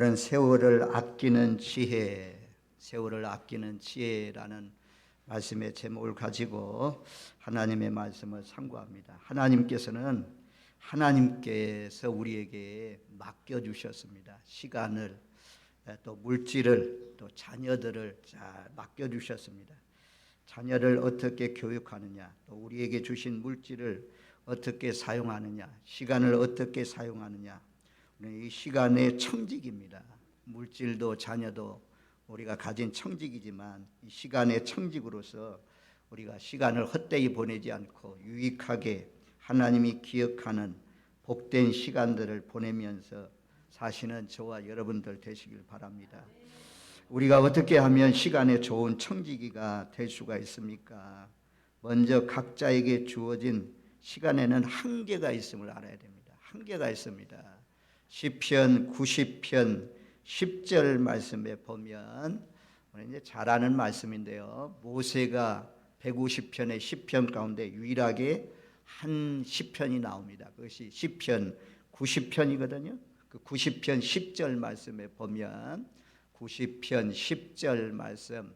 그런 세월을 아끼는 지혜, 세월을 아끼는 지혜라는 말씀의 제목을 가지고 하나님의 말씀을 상고합니다. 하나님께서 우리에게 맡겨주셨습니다. 시간을, 또 물질을, 또 자녀들을 잘 맡겨주셨습니다. 자녀를 어떻게 교육하느냐, 또 우리에게 주신 물질을 어떻게 사용하느냐, 시간을 어떻게 사용하느냐, 이 시간의 청직입니다. 물질도 자녀도 우리가 가진 청직이지만 이 시간의 청직으로서 우리가 시간을 헛되이 보내지 않고 유익하게 하나님이 기억하는 복된 시간들을 보내면서 사시는 저와 여러분들 되시길 바랍니다. 우리가 어떻게 하면 시간에 좋은 청지기가 될 수가 있습니까? 먼저 각자에게 주어진 시간에는 한계가 있음을 알아야 됩니다. 한계가 있습니다. 시편 90편 10절 말씀에 보면 이제 잘 아는 말씀인데요. 모세가 150편의 시편 가운데 유일하게 한 시편이 나옵니다. 그것이 시편 90편이거든요. 그 90편 10절 말씀에 보면 90편 10절 말씀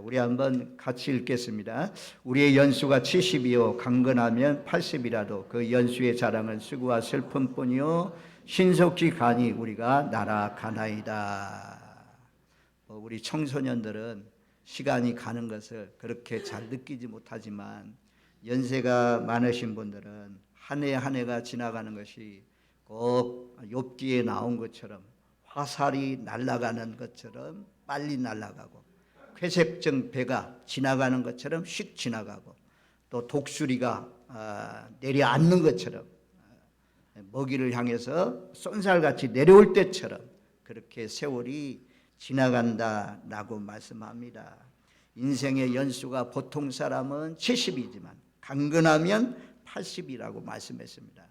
우리 한번 같이 읽겠습니다. 우리의 연수가 70이요 강건하면 80이라도 그 연수의 자랑은 수고와 슬픔뿐이요 신속히 가니 우리가 날아가나이다. 우리 청소년들은 시간이 가는 것을 그렇게 잘 느끼지 못하지만 연세가 많으신 분들은 한 해 한 해가 지나가는 것이 꼭 욥기에 나온 것처럼 화살이 날아가는 것처럼 빨리 날아가고 회색정 배가 지나가는 것처럼 휙 지나가고 또 독수리가 내려앉는 것처럼 먹이를 향해서 쏜살같이 내려올 때처럼 그렇게 세월이 지나간다라고 말씀합니다. 인생의 연수가 보통 사람은 70이지만 강건하면 80이라고 말씀했습니다.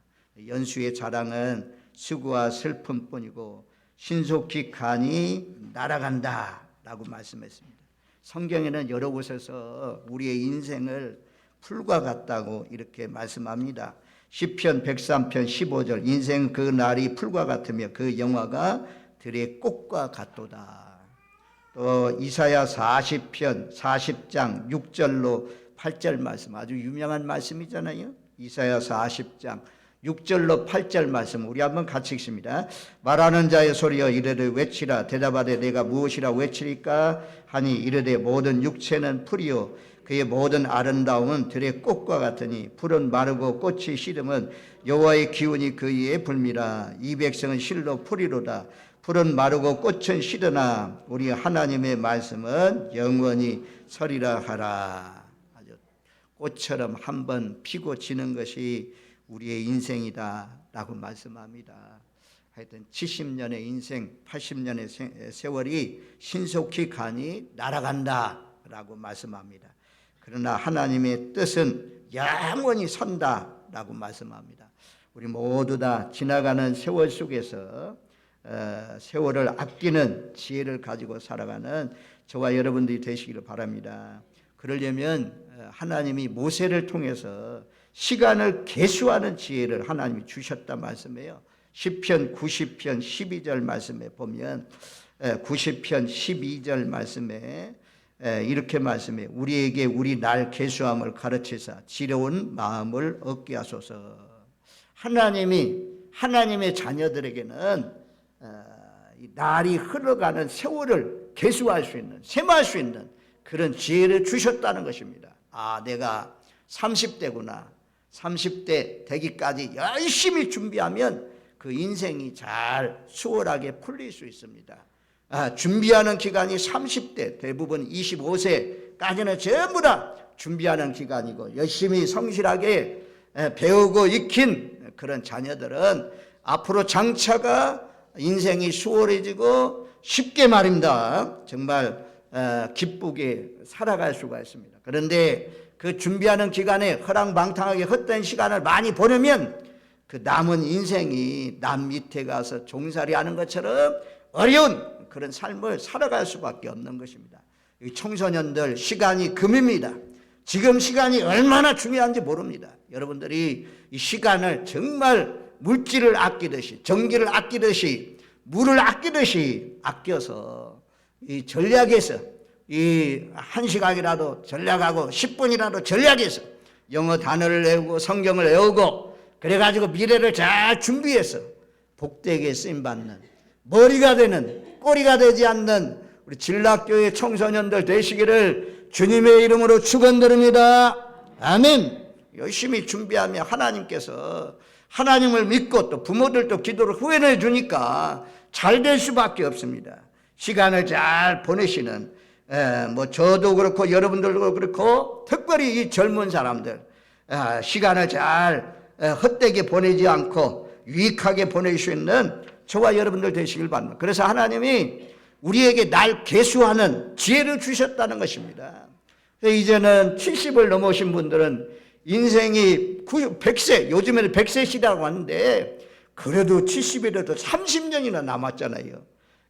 연수의 자랑은 수고와 슬픔뿐이고 신속히 가니 날아간다라고 말씀했습니다. 성경에는 여러 곳에서 우리의 인생을 풀과 같다고 이렇게 말씀합니다. 시편 103편 15절 인생 그 날이 풀과 같으며 그 영화가 들의 꽃과 같도다. 또 이사야 40편 40장 6절로 8절 말씀 아주 유명한 말씀이잖아요. 이사야 40장 6절로 8절 말씀 우리 한번 같이 읽습니다. 말하는 자의 소리여 이르되 외치라. 대답하되 내가 무엇이라 외치리까 하니 이르되 모든 육체는 풀이요 그의 모든 아름다움은 들의 꽃과 같으니 풀은 마르고 꽃이 시름은 여호와의 기운이 그 위에 불미라. 이 백성은 실로 풀이로다. 풀은 마르고 꽃은 시드나 우리 하나님의 말씀은 영원히 서리라 하라. 아주 꽃처럼 한번 피고 지는 것이 우리의 인생이다라고 말씀합니다. 하여튼 70년의 인생, 80년의 세월이 신속히 가니 날아간다라고 말씀합니다. 그러나 하나님의 뜻은 영원히 선다라고 말씀합니다. 우리 모두 다 지나가는 세월 속에서 세월을 아끼는 지혜를 가지고 살아가는 저와 여러분들이 되시기를 바랍니다. 그러려면 하나님이 모세를 통해서 시간을 계수하는 지혜를 하나님이 주셨단 말씀이에요. 시편 90편 12절 말씀에 보면 90편 12절 말씀에 이렇게 말씀해 우리에게 우리 날 계수함을 가르치사 지혜로운 마음을 얻게 하소서. 하나님의 자녀들에게는 날이 흘러가는 세월을 계수할 수 있는 셈할 수 있는 그런 지혜를 주셨다는 것입니다. 내가 30대구나. 30대 되기까지 열심히 준비하면 그 인생이 잘 수월하게 풀릴 수 있습니다. 준비하는 기간이 30대 대부분 25세까지는 전부 다 준비하는 기간이고 열심히 성실하게 배우고 익힌 그런 자녀들은 앞으로 장차가 인생이 수월해지고 쉽게 말입니다. 정말 기쁘게 살아갈 수가 있습니다. 그런데 그 준비하는 기간에 허랑방탕하게 헛된 시간을 많이 보내면 그 남은 인생이 남 밑에 가서 종살이 하는 것처럼 어려운 그런 삶을 살아갈 수밖에 없는 것입니다. 청소년들 시간이 금입니다. 지금 시간이 얼마나 중요한지 모릅니다. 여러분들이 이 시간을 정말 물질을 아끼듯이 전기를 아끼듯이 물을 아끼듯이 아껴서 이 전략에서 이 1시간이라도 전략하고 10분이라도 전략해서 영어 단어를 외우고 성경을 외우고 그래가지고 미래를 잘 준비해서 복되게 쓰임받는 머리가 되는 꼬리가 되지 않는 우리 진락교회 청소년들 되시기를 주님의 이름으로 축원드립니다. 아멘. 열심히 준비하면 하나님께서 하나님을 믿고 또 부모들도 기도를 후원해 주니까 잘 될 수밖에 없습니다. 시간을 잘 보내시는 뭐 저도 그렇고 여러분들도 그렇고 특별히 이 젊은 사람들 시간을 잘 헛되게 보내지 않고 유익하게 보낼 수 있는 저와 여러분들 되시길 바랍니다. 그래서 하나님이 우리에게 날 계수하는 지혜를 주셨다는 것입니다. 이제는 70을 넘으신 분들은 인생이 100세, 요즘에는 100세 시대라고 하는데 그래도 70이라도 30년이나 남았잖아요.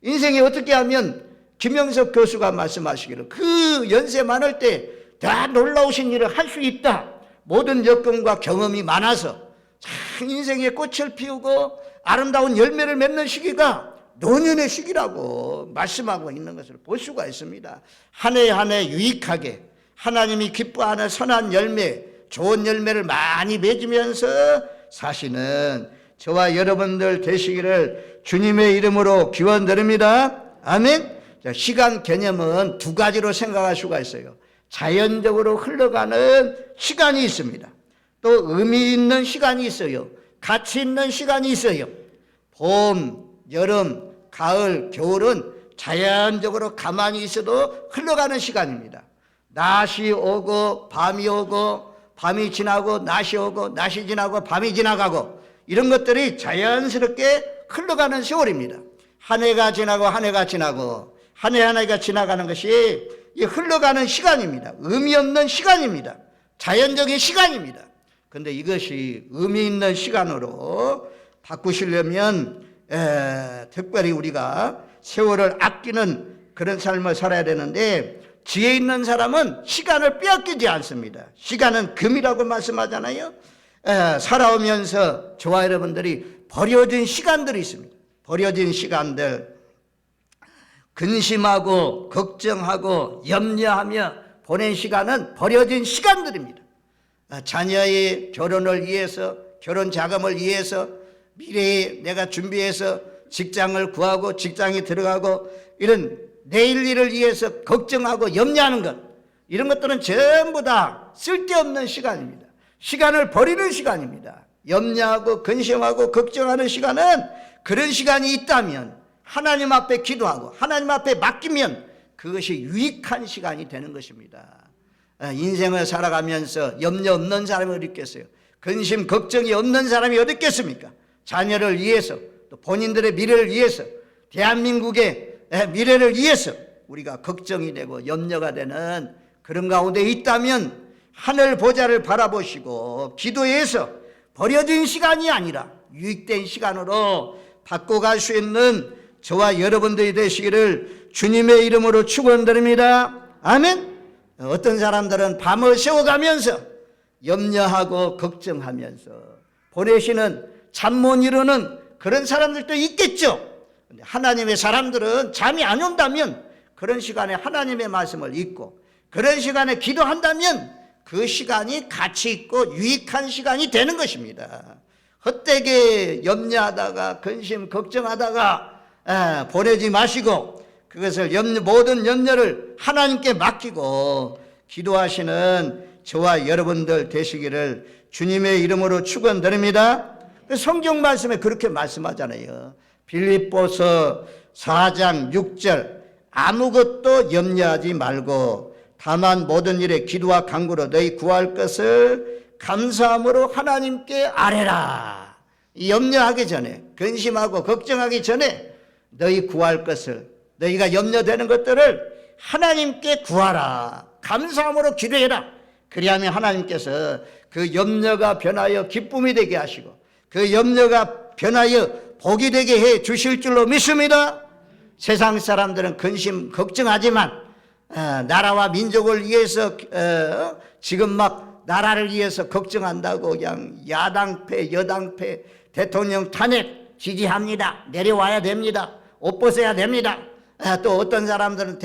인생이 어떻게 하면 김영석 교수가 말씀하시기를 그 연세 많을 때 다 놀라우신 일을 할 수 있다. 모든 여건과 경험이 많아서 참 인생의 꽃을 피우고 아름다운 열매를 맺는 시기가 노년의 시기라고 말씀하고 있는 것을 볼 수가 있습니다. 한 해 한 해 유익하게 하나님이 기뻐하는 선한 열매, 좋은 열매를 많이 맺으면서 사시는 저와 여러분들 되시기를 주님의 이름으로 기원드립니다. 아멘. 시간 개념은 두 가지로 생각할 수가 있어요. 자연적으로 흘러가는 시간이 있습니다. 또 의미 있는 시간이 있어요. 가치 있는 시간이 있어요. 봄, 여름, 가을, 겨울은 자연적으로 가만히 있어도 흘러가는 시간입니다. 낮이 오고 밤이 오고 밤이 지나고 낮이 오고 낮이 지나고 밤이 지나가고 이런 것들이 자연스럽게 흘러가는 세월입니다. 한 해가 지나고 한 해가 지나고 한 해 한 해가 지나가는 것이 흘러가는 시간입니다. 의미 없는 시간입니다. 자연적인 시간입니다. 그런데 이것이 의미 있는 시간으로 바꾸시려면 특별히 우리가 세월을 아끼는 그런 삶을 살아야 되는데 지혜 있는 사람은 시간을 빼앗기지 않습니다. 시간은 금이라고 말씀하잖아요. 살아오면서 저와 여러분들이 버려진 시간들이 있습니다. 버려진 시간들, 근심하고 걱정하고 염려하며 보낸 시간은 버려진 시간들입니다. 자녀의 결혼을 위해서, 결혼 자금을 위해서, 미래에 내가 준비해서 직장을 구하고 직장에 들어가고 이런 내일 일을 위해서 걱정하고 염려하는 것, 이런 것들은 전부 다 쓸데없는 시간입니다. 시간을 버리는 시간입니다. 염려하고 근심하고 걱정하는 시간은 그런 시간이 있다면 하나님 앞에 기도하고 하나님 앞에 맡기면 그것이 유익한 시간이 되는 것입니다. 인생을 살아가면서 염려 없는 사람이 어디 있겠어요? 근심 걱정이 없는 사람이 어디 있겠습니까? 자녀를 위해서 또 본인들의 미래를 위해서 대한민국의 미래를 위해서 우리가 걱정이 되고 염려가 되는 그런 가운데 있다면 하늘 보좌를 바라보시고 기도해서 버려진 시간이 아니라 유익된 시간으로 바꿔갈 수 있는 저와 여러분들이 되시기를 주님의 이름으로 축원드립니다. 아멘. 어떤 사람들은 밤을 새워가면서 염려하고 걱정하면서 보내시는 잠 못 이루는 그런 사람들도 있겠죠. 근데 하나님의 사람들은 잠이 안 온다면 그런 시간에 하나님의 말씀을 읽고 그런 시간에 기도한다면 그 시간이 가치 있고 유익한 시간이 되는 것입니다. 헛되게 염려하다가 근심 걱정하다가 보내지 마시고 그것을 모든 염려를 하나님께 맡기고 기도하시는 저와 여러분들 되시기를 주님의 이름으로 축원드립니다. 성경 말씀에 그렇게 말씀하잖아요. 빌립보서 4장 6절 아무것도 염려하지 말고 다만 모든 일에 기도와 간구로 너희 구할 것을 감사함으로 하나님께 아뢰라. 염려하기 전에 근심하고 걱정하기 전에 너희 구할 것을 너희가 염려되는 것들을 하나님께 구하라. 감사함으로 기도해라. 그리하면 하나님께서 그 염려가 변하여 기쁨이 되게 하시고 그 염려가 변하여 복이 되게 해 주실 줄로 믿습니다. 세상 사람들은 근심 걱정하지만 나라와 민족을 위해서 지금 막 나라를 위해서 걱정한다고 그냥 야당패 여당패 대통령 탄핵 지지합니다. 내려와야 됩니다. 옷 벗어야 됩니다. 또 어떤 사람들은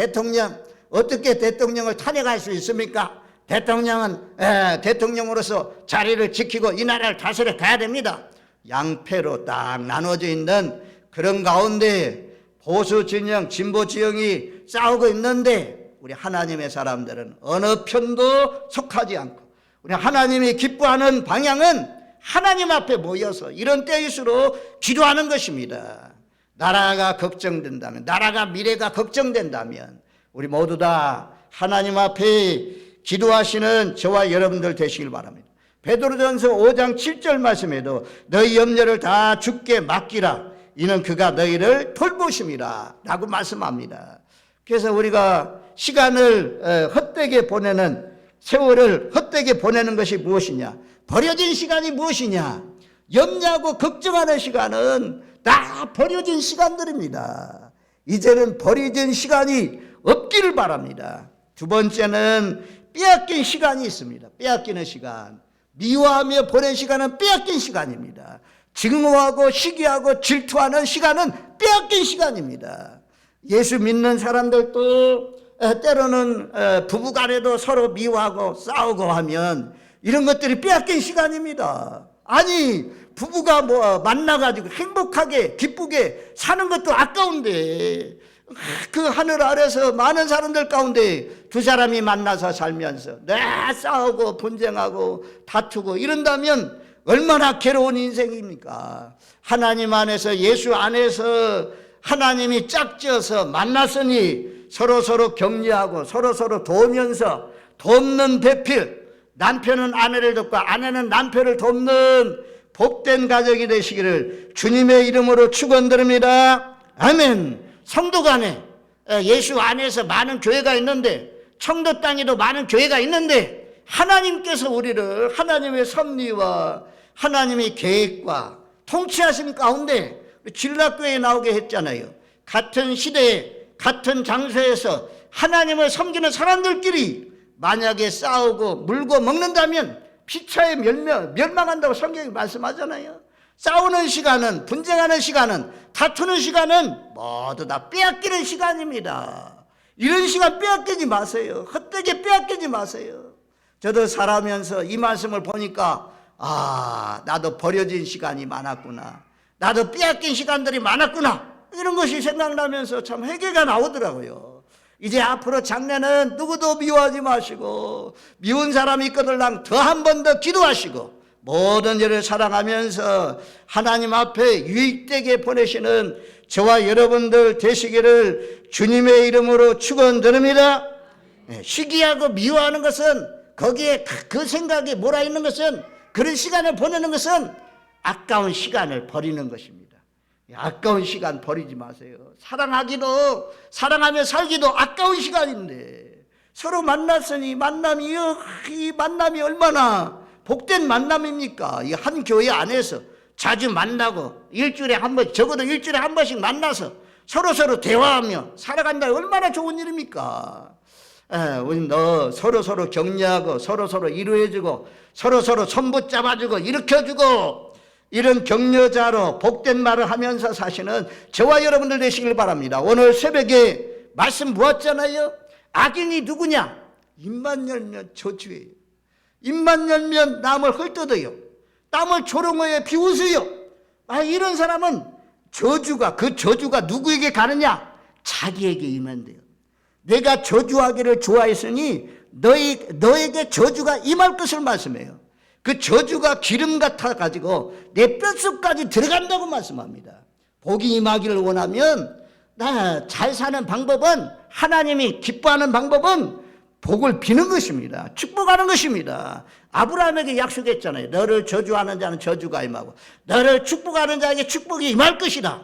어떻게 대통령을 탄핵할 수 있습니까? 대통령은 대통령으로서 자리를 지키고 이 나라를 다스려 가야 됩니다. 양패로 딱 나눠져 있는 그런 가운데 보수 진영, 진보 진영이 싸우고 있는데 우리 하나님의 사람들은 어느 편도 속하지 않고 우리 하나님이 기뻐하는 방향은 하나님 앞에 모여서 이런 때일수록 기도하는 것입니다. 나라가 걱정된다면, 나라가 미래가 걱정된다면 우리 모두 다 하나님 앞에 기도하시는 저와 여러분들 되시길 바랍니다. 베드로전서 5장 7절 말씀에도 너희 염려를 다 주께 맡기라. 이는 그가 너희를 돌보심이라 라고 말씀합니다. 그래서 우리가 시간을 헛되게 보내는, 세월을 헛되게 보내는 것이 무엇이냐? 버려진 시간이 무엇이냐? 염려하고 걱정하는 시간은 다 버려진 시간들입니다. 이제는 버려진 시간이 없기를 바랍니다. 두 번째는 빼앗긴 시간이 있습니다. 빼앗기는 시간. 미워하며 보낸 시간은 빼앗긴 시간입니다. 증오하고 시기하고 질투하는 시간은 빼앗긴 시간입니다. 예수 믿는 사람들도 때로는 부부간에도 서로 미워하고 싸우고 하면 이런 것들이 빼앗긴 시간입니다. 아니 부부가 만나가지고 행복하게 기쁘게 사는 것도 아까운데 그 하늘 아래서 많은 사람들 가운데 두 사람이 만나서 살면서 싸우고 분쟁하고 다투고 이런다면 얼마나 괴로운 인생입니까? 하나님 안에서, 예수 안에서 하나님이 짝지어서 만났으니 서로서로 격려하고 서로서로 도우면서 돕는 배필, 남편은 아내를 돕고 아내는 남편을 돕는 복된 가정이 되시기를 주님의 이름으로 축원드립니다. 아멘. 성도 간에 예수 안에서 많은 교회가 있는데, 청도 땅에도 많은 교회가 있는데 하나님께서 우리를 하나님의 섭리와 하나님의 계획과 통치하신 가운데 진락교회에 나오게 했잖아요. 같은 시대에 같은 장소에서 하나님을 섬기는 사람들끼리 만약에 싸우고 물고 먹는다면 피차에 멸망한다고 성경이 말씀하잖아요. 싸우는 시간은, 분쟁하는 시간은, 다투는 시간은 모두 다 빼앗기는 시간입니다. 이런 시간 빼앗기지 마세요. 헛되게 빼앗기지 마세요. 저도 살아면서 이 말씀을 보니까 나도 버려진 시간이 많았구나, 나도 빼앗긴 시간들이 많았구나, 이런 것이 생각나면서 참 회개가 나오더라고요. 이제 앞으로 장래는 누구도 미워하지 마시고 미운 사람이 있거들랑 더 한 번 더 기도하시고 모든 일을 사랑하면서 하나님 앞에 유익되게 보내시는 저와 여러분들 되시기를 주님의 이름으로 축원드립니다. 시기하고 미워하는 것은, 거기에 그 생각이 몰아있는 것은, 그런 시간을 보내는 것은 아까운 시간을 버리는 것입니다. 아까운 시간 버리지 마세요. 사랑하며 살기도 아까운 시간인데 서로 만났으니 이 만남이 얼마나 복된 만남입니까? 이 한 교회 안에서 자주 만나고 일주일에 한 번, 적어도 일주일에 한 번씩 만나서 서로 대화하며 살아간다. 얼마나 좋은 일입니까? 우리 서로 격려하고 서로 위로해주고 서로 손 붙잡아주고 일으켜주고 이런 격려자로 복된 말을 하면서 사시는 저와 여러분들 되시길 바랍니다. 오늘 새벽에 말씀 보았잖아요. 악인이 누구냐? 입만 열면 저주예요. 입만 열면 남을 헐뜯어요. 남을 조롱하여 비웃어요. 이런 사람은 그 저주가 누구에게 가느냐? 자기에게 임한대요. 내가 저주하기를 좋아했으니 너에게 저주가 임할 것을 말씀해요. 그 저주가 기름 같아 가지고 내 뼛속까지 들어간다고 말씀합니다. 복이 임하기를 원하면 잘 사는 방법은, 하나님이 기뻐하는 방법은 복을 비는 것입니다. 축복하는 것입니다. 아브라함에게 약속했잖아요. 너를 저주하는 자는 저주가 임하고 너를 축복하는 자에게 축복이 임할 것이다.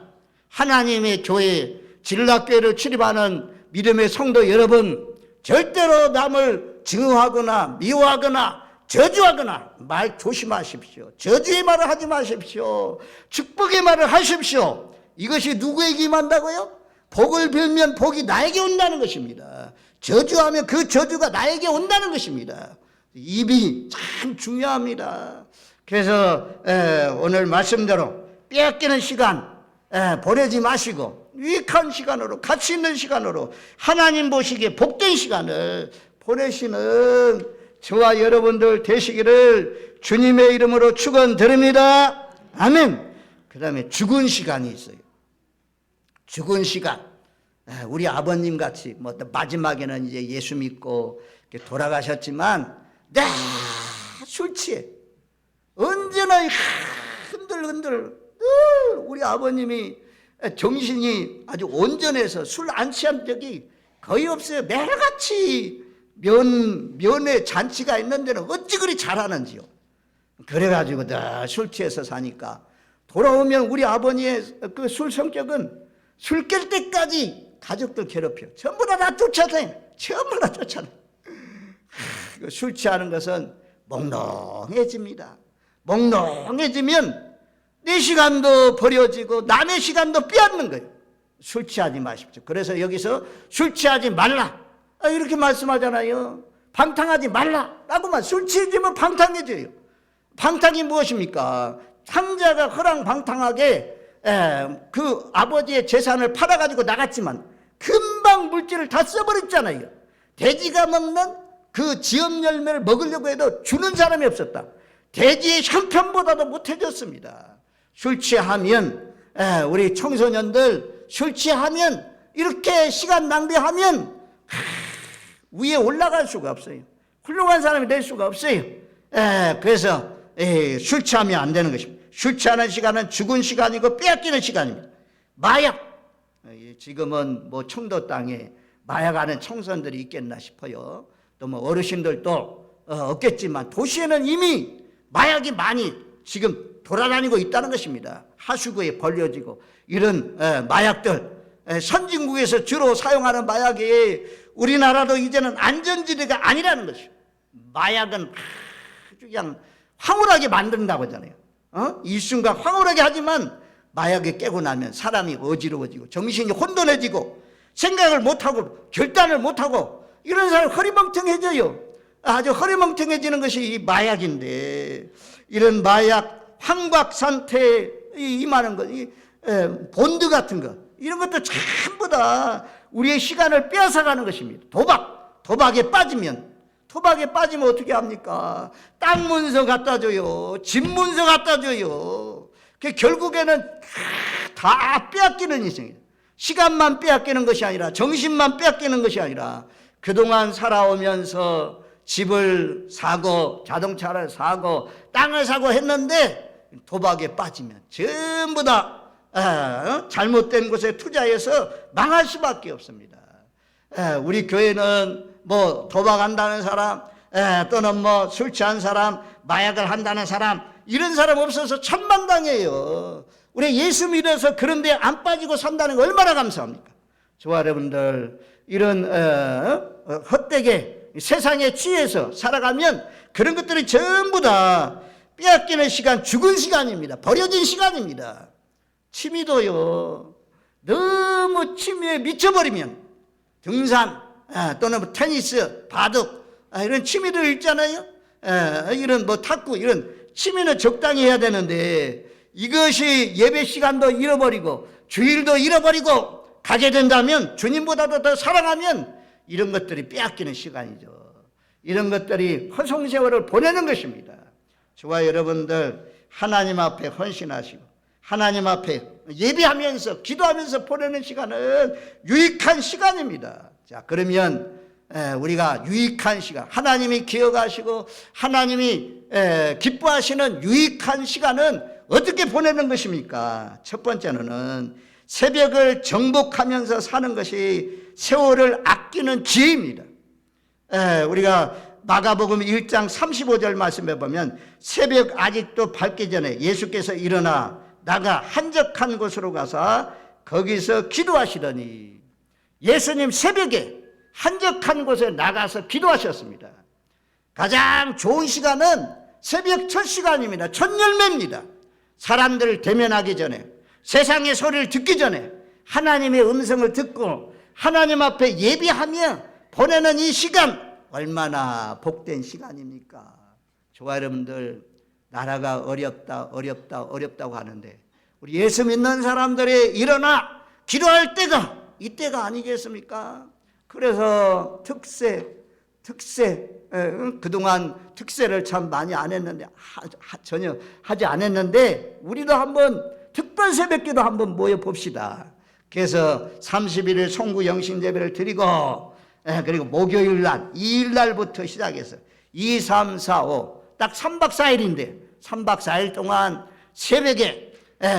하나님의 교회, 진락교회를 출입하는 믿음의 성도 여러분, 절대로 남을 증오하거나 미워하거나 저주하거나 말 조심하십시오. 저주의 말을 하지 마십시오. 축복의 말을 하십시오. 이것이 누구에게 임한다고요? 복을 빌면 복이 나에게 온다는 것입니다. 저주하면 그 저주가 나에게 온다는 것입니다. 입이 참 중요합니다. 그래서 오늘 말씀대로 빼앗기는 시간 보내지 마시고 유익한 시간으로, 가치 있는 시간으로, 하나님 보시기에 복된 시간을 보내시는 저와 여러분들 되시기를 주님의 이름으로 축원드립니다. 아멘. 그 다음에 죽은 시간이 있어요. 죽은 시간. 우리 아버님 같이 뭐 마지막에는 이제 예수 믿고 돌아가셨지만 술 취해. 언제나 흔들흔들 우리 아버님이 정신이 아주 온전해서 술 안 취한 적이 거의 없어요. 매일같이 면회 잔치가 있는 데는 어찌 그리 잘하는지요. 그래가지고 술 취해서 사니까 돌아오면 우리 아버지의 그 술 성격은 술 깰 때까지 가족들 괴롭혀. 전부 다 쫓아다녀. 전부 다 쫓아다녀. 술 취하는 것은 몽롱해집니다. 몽롱해지면 내 시간도 버려지고 남의 시간도 빼앗는 거예요. 술 취하지 마십시오. 그래서 여기서 술 취하지 말라 이렇게 말씀하잖아요. 방탕하지 말라라고만. 술 취해지면 방탕해져요. 방탕이 무엇입니까? 상자가 허랑방탕하게 그 아버지의 재산을 팔아가지고 나갔지만 금방 물질을 다 써버렸잖아요. 돼지가 먹는 그 지엄 열매를 먹으려고 해도 주는 사람이 없었다. 돼지의 형편보다도 못해졌습니다. 술 취하면 우리 청소년들 술 취하면 이렇게 시간 낭비하면 위에 올라갈 수가 없어요. 훌륭한 사람이 될 수가 없어요. 그래서 술 취하면 안 되는 것입니다. 술 취하는 시간은 죽은 시간이고 빼앗기는 시간입니다. 마약. 지금은 뭐 청도 땅에 마약하는 청소년들이 있겠나 싶어요. 또 뭐 어르신들도 없겠지만 도시에는 이미 마약이 많이 지금 돌아다니고 있다는 것입니다. 하수구에 벌려지고 이런 마약들, 선진국에서 주로 사용하는 마약이 우리나라도 이제는 안전지대가 아니라는 것이죠. 마약은 아주 그냥 황홀하게 만든다고 하잖아요. 일순간 황홀하게 하지만 마약에 깨고 나면 사람이 어지러워지고 정신이 혼돈해지고 생각을 못하고 결단을 못하고 이런 사람이 허리멍텅해져요. 아주 허리멍텅해지는 것이 이 마약인데, 이런 마약, 황박상태에 임하는 것, 이 본드 같은 것, 이런 것도 전부 다 우리의 시간을 빼앗아가는 것입니다. 도박에 빠지면 어떻게 합니까? 땅 문서 갖다 줘요. 집 문서 갖다 줘요. 결국에는 다 빼앗기는 인생이에요. 시간만 빼앗기는 것이 아니라, 정신만 빼앗기는 것이 아니라, 그동안 살아오면서 집을 사고 자동차를 사고 땅을 사고 했는데 도박에 빠지면 전부 다 잘못된 곳에 투자해서 망할 수밖에 없습니다. 우리 교회는 뭐 도박한다는 사람, 또는 뭐 술 취한 사람, 마약을 한다는 사람, 이런 사람 없어서 천만당이에요. 우리 예수 믿어서 그런 데 안 빠지고 산다는 거 얼마나 감사합니까? 저와 여러분들 이런 헛되게 세상에 취해서 살아가면 그런 것들이 전부 다 빼앗기는 시간, 죽은 시간입니다. 버려진 시간입니다. 취미도요, 너무 취미에 미쳐버리면 등산 또는 테니스, 바둑 이런 취미들 있잖아요. 이런 뭐 탁구 이런 취미는 적당히 해야 되는데 이것이 예배 시간도 잃어버리고 주일도 잃어버리고 가게 된다면, 주님보다도 더 사랑하면 이런 것들이 빼앗기는 시간이죠. 이런 것들이 허송세월을 보내는 것입니다. 저와 여러분들 하나님 앞에 헌신하시고 하나님 앞에 예배하면서 기도하면서 보내는 시간은 유익한 시간입니다. 자, 그러면 우리가 유익한 시간, 하나님이 기억하시고 하나님이 기뻐하시는 유익한 시간은 어떻게 보내는 것입니까? 첫 번째는 새벽을 정복하면서 사는 것이 세월을 아끼는 지혜입니다. 우리가 마가복음 1장 35절 말씀해 보면, 새벽 아직도 밝기 전에 예수께서 일어나 나가 한적한 곳으로 가서 거기서 기도하시더니, 예수님 새벽에 한적한 곳에 나가서 기도하셨습니다. 가장 좋은 시간은 새벽 첫 시간입니다. 첫 열매입니다. 사람들을 대면하기 전에, 세상의 소리를 듣기 전에 하나님의 음성을 듣고 하나님 앞에 예비하며 보내는 이 시간, 얼마나 복된 시간입니까? 저와 여러분들, 나라가 어렵다고 하는데 우리 예수 믿는 사람들이 일어나 기도할 때가 이때가 아니겠습니까? 그래서 특세 그동안 특세를 참 많이 안 했는데 전혀 하지 않았는데 우리도 한번 특별 새벽기도 한번 모여 봅시다. 그래서 31일 송구 영신 예배를 드리고 그리고 목요일 날 2일 날부터 시작해서 2, 3, 4, 5 딱 3박 4일인데 3박 4일 동안 새벽에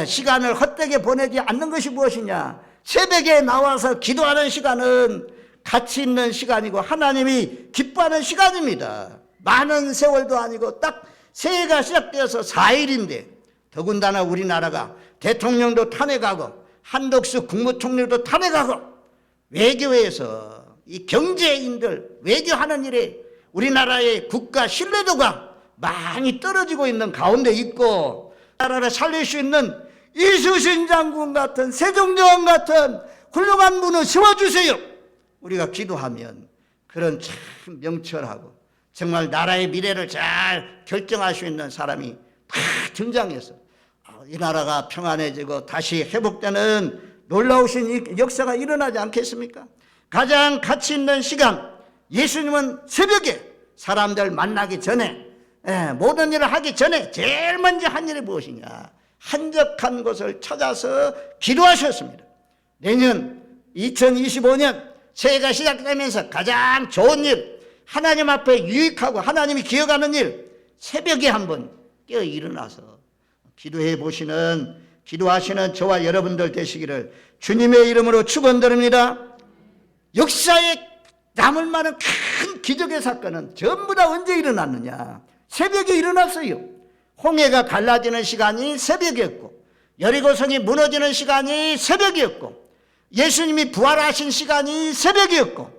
시간을 헛되게 보내지 않는 것이 무엇이냐? 새벽에 나와서 기도하는 시간은 가치 있는 시간이고 하나님이 기뻐하는 시간입니다. 많은 세월도 아니고 딱 새해가 시작되어서 4일인데 더군다나 우리나라가 대통령도 탄핵하고 한덕수 국무총리도 탄핵하고 외교에서 이 경제인들 외교하는 일에 우리나라의 국가 신뢰도가 많이 떨어지고 있는 가운데 있고 나라를 살릴 수 있는 이수신 장군 같은 세종대왕 같은 훌륭한 분을 세워주세요. 우리가 기도하면 그런 참 명철하고 정말 나라의 미래를 잘 결정할 수 있는 사람이 다 등장해서 이 나라가 평안해지고 다시 회복되는 놀라우신 역사가 일어나지 않겠습니까? 가장 가치 있는 시간, 예수님은 새벽에 사람들 만나기 전에 모든 일을 하기 전에 제일 먼저 한 일이 무엇이냐? 한적한 곳을 찾아서 기도하셨습니다. 내년 2025년 새해가 시작되면서 가장 좋은 일, 하나님 앞에 유익하고 하나님이 기억하는 일, 새벽에 한번 깨어 일어나서 기도해 보시는, 기도하시는 저와 여러분들 되시기를 주님의 이름으로 축원드립니다. 역사에 남을 만한 큰 기적의 사건은 전부 다 언제 일어났느냐? 새벽에 일어났어요. 홍해가 갈라지는 시간이 새벽이었고, 여리고성이 무너지는 시간이 새벽이었고, 예수님이 부활하신 시간이 새벽이었고,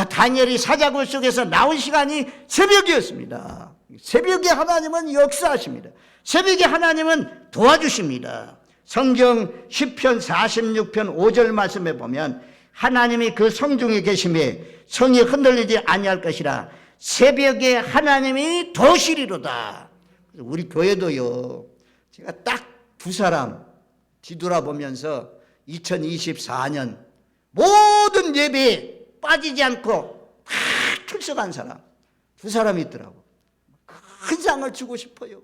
다니엘이 사자굴 속에서 나온 시간이 새벽이었습니다. 새벽에 하나님은 역사하십니다. 새벽에 하나님은 도와주십니다. 성경 시편 46편 5절 말씀에 보면 하나님이 그 성중에 계심에 성이 흔들리지 아니할 것이라 새벽에 하나님이 도시리로다. 우리 교회도요, 제가 딱 두 사람 뒤돌아보면서 2024년 모든 예배에 빠지지 않고 다 출석한 사람 두 사람이 있더라고. 큰 상을 주고 싶어요.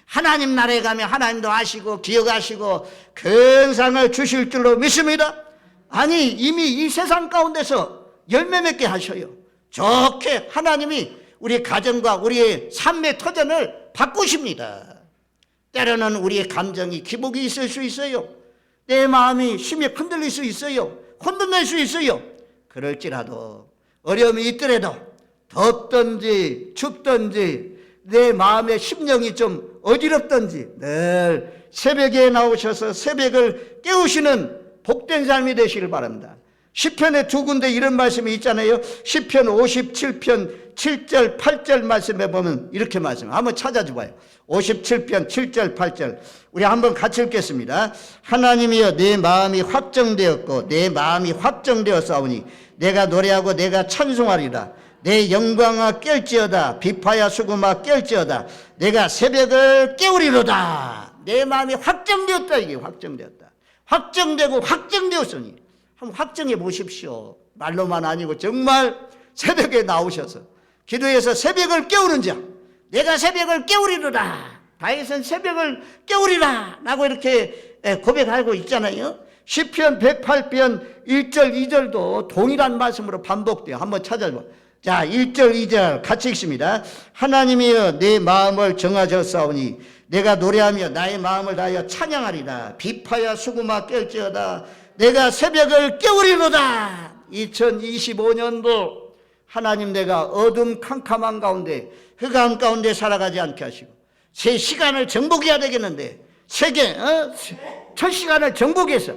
하나님 나라에 가면 하나님도 아시고 기억하시고 큰 상을 주실 줄로 믿습니다. 아니 이미 이 세상 가운데서 열매 맺게 하셔요. 좋게 하나님이 우리 가정과 우리의 삶의 터전을 바꾸십니다. 때로는 우리의 감정이 기복이 있을 수 있어요. 내 마음이 심히 흔들릴 수 있어요. 혼돈될 수 있어요. 그럴지라도 어려움이 있더라도 덥든지 춥든지 내 마음의 심령이 좀 어지럽든지 늘 새벽에 나오셔서 새벽을 깨우시는 복된 삶이 되시길 바랍니다. 시편에 두 군데 이런 말씀이 있잖아요. 시편 57편 7절 8절 말씀에 보면 이렇게 말씀 한번 찾아줘봐요. 57편 7절 8절 우리 한번 같이 읽겠습니다. 하나님이여 내 마음이 확정되었고 내 마음이 확정되었사오니 내가 노래하고 내가 찬송하리라. 내 영광아 깰지어다 비파야 수금아 깰지어다 내가 새벽을 깨우리로다. 내 마음이 확정되었다. 이게 확정되었다. 확정되고 확정되었으니 한번 확정해 보십시오. 말로만 아니고 정말 새벽에 나오셔서 기도해서 새벽을 깨우는 자 내가 새벽을 깨우리로다. 다윗은 새벽을 깨우리라 라고 이렇게 고백하고 있잖아요. 시편 108편 1절 2절도 동일한 말씀으로 반복돼요. 한번 찾아봐. 자 1절 2절 같이 읽습니다. 하나님이여 내 마음을 정하셨사오니 내가 노래하며 나의 마음을 다하여 찬양하리라. 비파야 수금아 깰지어다 내가 새벽을 깨우리로다. 2025년도 하나님 내가 어둠 캄캄한 가운데 흑암 가운데 살아가지 않게 하시고 새 시간을 정복해야 되겠는데 첫 시간을 정복해서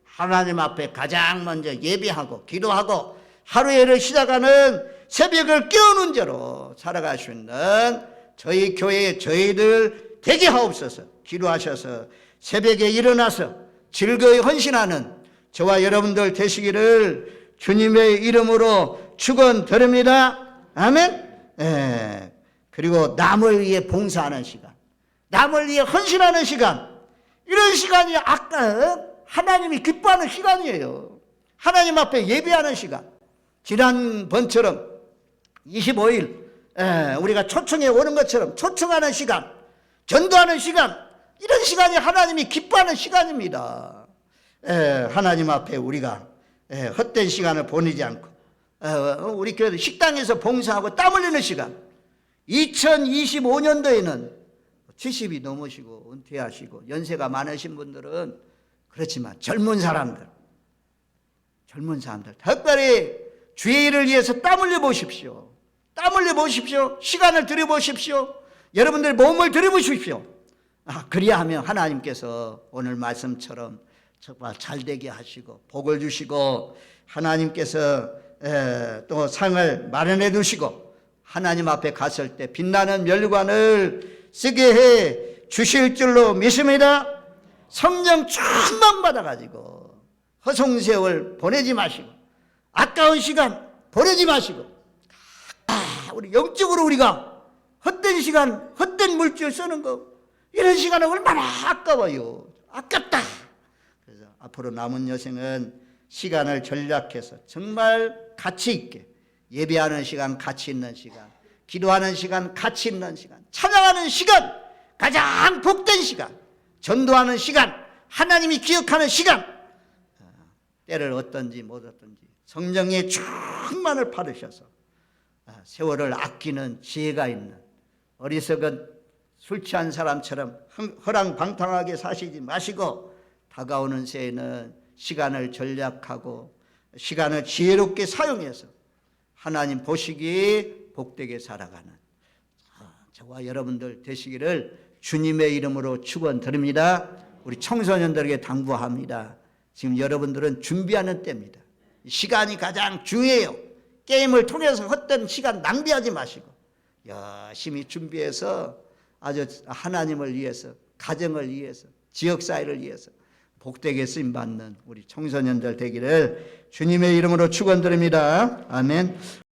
하나님 앞에 가장 먼저 예배하고 기도하고 하루를 시작하는 새벽을 깨우는 자로 살아갈 수 있는 저희 교회 저희들 되게 하옵소서. 기도하셔서 새벽에 일어나서 즐거이 헌신하는 저와 여러분들 되시기를 주님의 이름으로 축원드립니다. 아멘. 그리고 남을 위해 봉사하는 시간, 남을 위해 헌신하는 시간, 이런 시간이 아까 하나님이 기뻐하는 시간이에요. 하나님 앞에 예배하는 시간. 지난번처럼 25일 우리가 초청해 오는 것처럼 초청하는 시간, 전도하는 시간, 이런 시간이 하나님이 기뻐하는 시간입니다. 하나님 앞에 우리가 헛된 시간을 보내지 않고 우리 교회 식당에서 봉사하고 땀 흘리는 시간. 2025년도에는 70이 넘으시고 은퇴하시고 연세가 많으신 분들은 그렇지만 젊은 사람들 특별히 주의 일을 위해서 땀 흘려 보십시오. 땀 흘려 보십시오. 시간을 들여 보십시오. 여러분들 몸을 들여 보십시오. 그리하면 하나님께서 오늘 말씀처럼 정말 잘되게 하시고 복을 주시고 하나님께서 또 상을 마련해 두시고 하나님 앞에 갔을 때 빛나는 멸관을 쓰게 해 주실 줄로 믿습니다. 성령 충만 받아가지고 허송세월 보내지 마시고 아까운 시간 보내지 마시고 우리 영적으로 우리가 헛된 시간, 헛된 물질 쓰는 거 이런 시간은 얼마나 아까워요. 아깝다. 그래서 앞으로 남은 여생은 시간을 전략해서 정말 가치 있게 예배하는 시간, 가치 있는 시간, 기도하는 시간, 가치 있는 시간, 찬양하는 시간, 가장 복된 시간, 전도하는 시간, 하나님이 기억하는 시간, 때를 얻든지 못 얻든지 성령의 충만을 받으셔서 세월을 아끼는 지혜가 있는 어리석은 술 취한 사람처럼 허랑방탕하게 사시지 마시고 다가오는 새해는 시간을 전략하고 시간을 지혜롭게 사용해서 하나님 보시기에 복되게 살아가는 저와 여러분들 되시기를 주님의 이름으로 축원드립니다. 우리 청소년들에게 당부합니다. 지금 여러분들은 준비하는 때입니다. 시간이 가장 중요해요. 게임을 통해서 헛된 시간 낭비하지 마시고 열심히 준비해서 아주 하나님을 위해서, 가정을 위해서, 지역사회를 위해서 복되게 쓰임받는 우리 청소년들 되기를 주님의 이름으로 축원드립니다. 아멘.